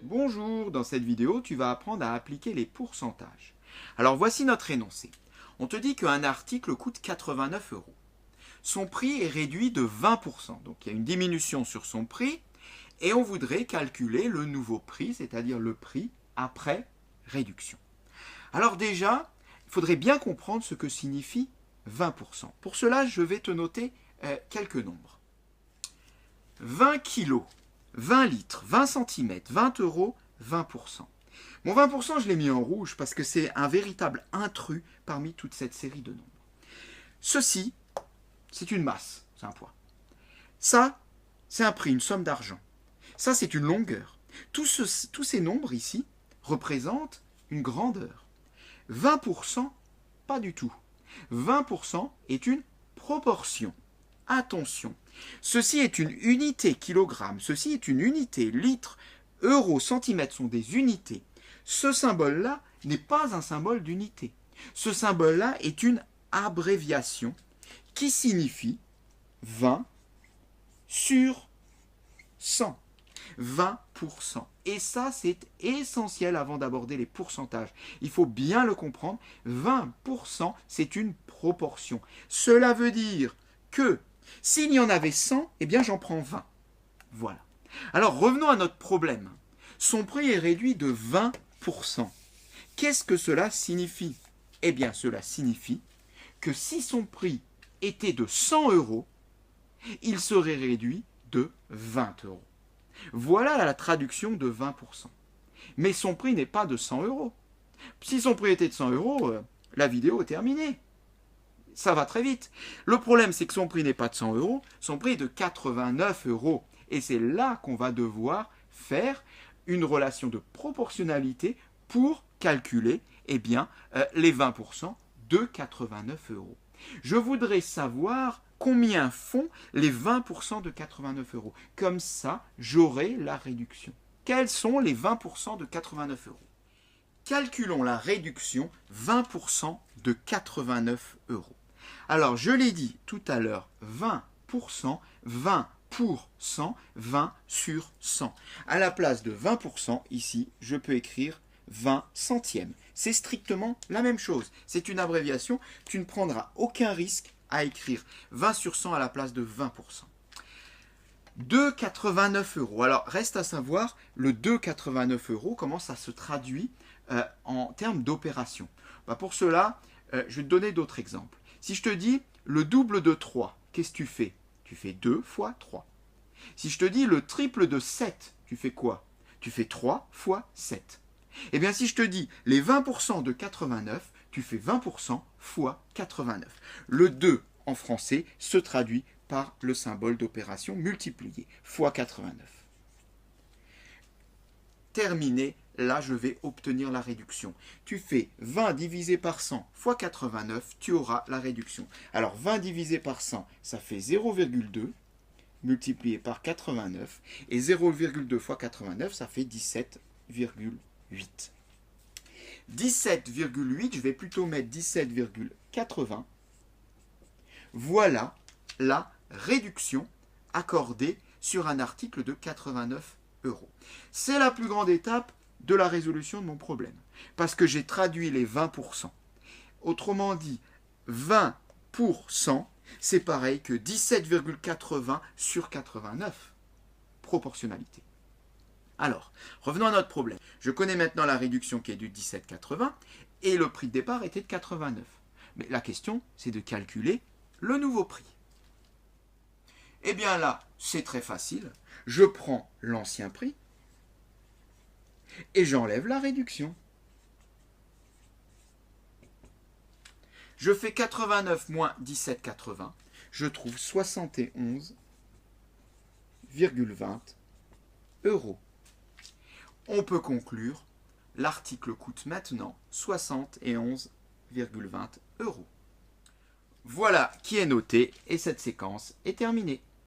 Bonjour, dans cette vidéo, tu vas apprendre à appliquer les pourcentages. Alors voici notre énoncé. On te dit qu'un article coûte 89 euros. Son prix est réduit de 20%, donc il y a une diminution sur son prix, et on voudrait calculer le nouveau prix, c'est-à-dire le prix après réduction. Alors déjà, il faudrait bien comprendre ce que signifie 20%. Pour cela, je vais te noter quelques nombres. 20 kilos, 20 litres, 20 cm, 20 euros, 20%. Mon 20%, je l'ai mis en rouge parce que c'est un véritable intrus parmi toute cette série de nombres. Ceci, c'est une masse, c'est un poids. Ça, c'est un prix, une somme d'argent. Ça, c'est une longueur. Tous ces nombres ici représentent une grandeur. 20%, pas du tout. 20% est une proportion. Attention, ceci est une unité kilogramme, ceci est une unité litre, euro, centimètre sont des unités. Ce symbole-là n'est pas un symbole d'unité. Ce symbole-là est une abréviation qui signifie 20 sur 100. 20%. Et ça, c'est essentiel avant d'aborder les pourcentages. Il faut bien le comprendre. 20%, c'est une proportion. Cela veut dire que s'il y en avait 100, eh bien j'en prends 20. Voilà. Alors revenons à notre problème. Son prix est réduit de 20%. Qu'est-ce que cela signifie? Eh bien cela signifie que si son prix était de 100 euros, il serait réduit de 20 euros. Voilà la traduction de 20%. Mais son prix n'est pas de 100 euros. Si son prix était de 100 euros, la vidéo est terminée. Ça va très vite. Le problème, c'est que son prix n'est pas de 100 euros, son prix est de 89 euros. Et c'est là qu'on va devoir faire une relation de proportionnalité pour calculer les 20% de 89 euros. Je voudrais savoir combien font les 20% de 89 euros. Comme ça, j'aurai la réduction. Quels sont les 20% de 89 euros? Calculons la réduction 20% de 89 euros. Alors, je l'ai dit tout à l'heure, 20%, 20 pour 100, 20 sur 100. À la place de 20%, ici, je peux écrire 20 centièmes. C'est strictement la même chose. C'est une abréviation. Tu ne prendras aucun risque à écrire 20 sur 100 à la place de 20%. 2,89 euros. Alors, reste à savoir, le 2,89 euros, comment ça se traduit en termes d'opération. Pour cela, je vais te donner d'autres exemples. Si je te dis le double de 3, qu'est-ce que tu fais? Tu fais 2 fois 3. Si je te dis le triple de 7, tu fais quoi? Tu fais 3 fois 7. Eh bien, si je te dis les 20% de 89, tu fais 20% fois 89. Le 2 en français se traduit par le symbole d'opération multiplié, fois 89. Terminé, là je vais obtenir la réduction. Tu fais 20 divisé par 100 fois 89, tu auras la réduction. Alors 20 divisé par 100, ça fait 0,2 multiplié par 89. Et 0,2 fois 89, ça fait 17,8. 17,8, je vais plutôt mettre 17,80. Voilà la réduction accordée sur un article de 89 euros. C'est la plus grande étape de la résolution de mon problème, parce que j'ai traduit les 20%. Autrement dit, 20%, c'est pareil que 17,80 sur 89. Proportionnalité. Alors, revenons à notre problème. Je connais maintenant la réduction qui est de 17,80 et le prix de départ était de 89. Mais la question, c'est de calculer le nouveau prix. Eh bien là, c'est très facile. Je prends l'ancien prix et j'enlève la réduction. Je fais 89 moins 17,80. Je trouve 71,20 euros. On peut conclure, l'article coûte maintenant 71,20 euros. Voilà qui est noté et cette séquence est terminée.